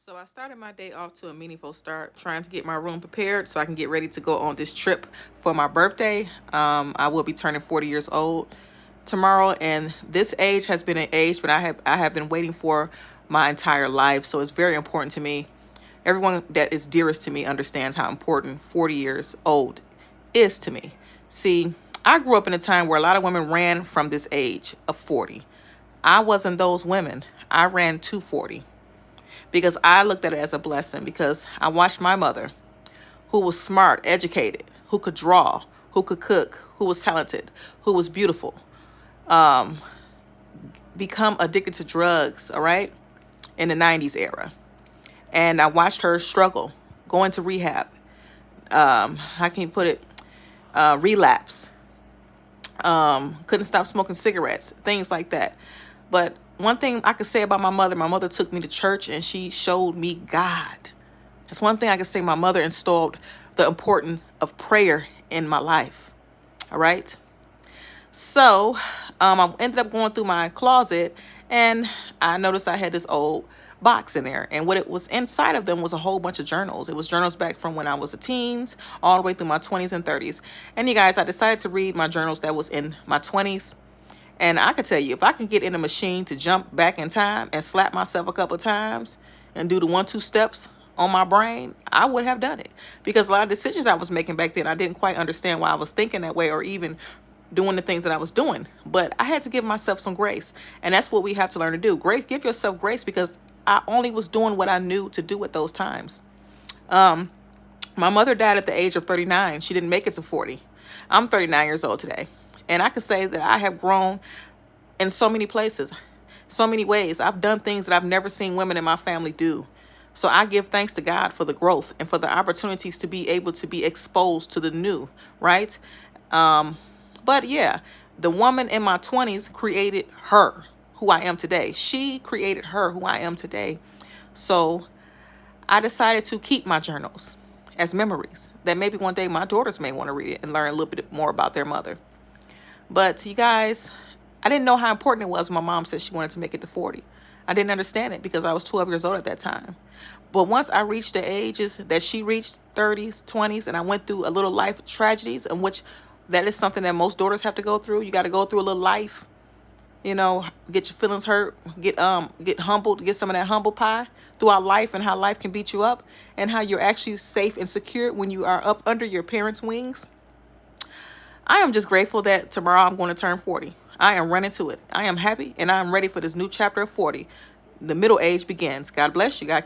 So I started my day off to a meaningful start, trying to get my room prepared so I can get ready to go on this trip for my birthday. I will be turning 40 years old tomorrow, and this age has been an age but I have been waiting for my entire life. So it's very important to me. Everyone that is dearest to me understands how important 40 years old is to me. See, I grew up in a time where a lot of women ran from this age of 40. I wasn't those women. I ran to 40 because I looked at it as a blessing because I watched my mother, who was smart, educated, who could draw, who could cook, who was talented, who was beautiful, become addicted to drugs, all right, in the 90s era. And I watched her struggle, go into rehab. How can you put it? Relapse. Couldn't stop smoking cigarettes, things like that. But one thing I could say about my mother took me to church and she showed me God. That's one thing I could say. My mother installed the importance of prayer in my life. All right. So I ended up going through my closet and I noticed I had this old box in there. And what it was inside of them was a whole bunch of journals. It was journals back from when I was a teens all the way through my 20s and 30s. And you guys, I decided to read my journals that was in my 20s. And I can tell you, if I can get in a machine to jump back in time and slap myself a couple of times and do the 1-2 steps on my brain, I would have done it. Because a lot of decisions I was making back then, I didn't quite understand why I was thinking that way or even doing the things that I was doing. But I had to give myself some grace. And that's what we have to learn to do. Grace, give yourself grace, because I only was doing what I knew to do at those times. My mother died at the age of 39. She didn't make it to 40. I'm 39 years old today. And I can say that I have grown in so many places, so many ways. I've done things that I've never seen women in my family do. So I give thanks to God for the growth and for the opportunities to be able to be exposed to the new, right? But yeah, the woman in my 20s created her, who I am today. She created her, who I am today. So I decided to keep my journals as memories that maybe one day my daughters may want to read it and learn a little bit more about their mother. But you guys, I didn't know how important it was when my mom said she wanted to make it to 40. I didn't understand it because I was 12 years old at that time. But once I reached the ages that she reached, 30s, 20s, and I went through a little life tragedies, in which that is something that most daughters have to go through. You got to go through a little life, get your feelings hurt, get humbled, get some of that humble pie throughout life, and how life can beat you up and how you're actually safe and secure when you are up under your parents' wings. I am just grateful that tomorrow I'm going to turn 40. I am running to it. I am happy and I am ready for this new chapter of 40. The middle age begins. God bless you. God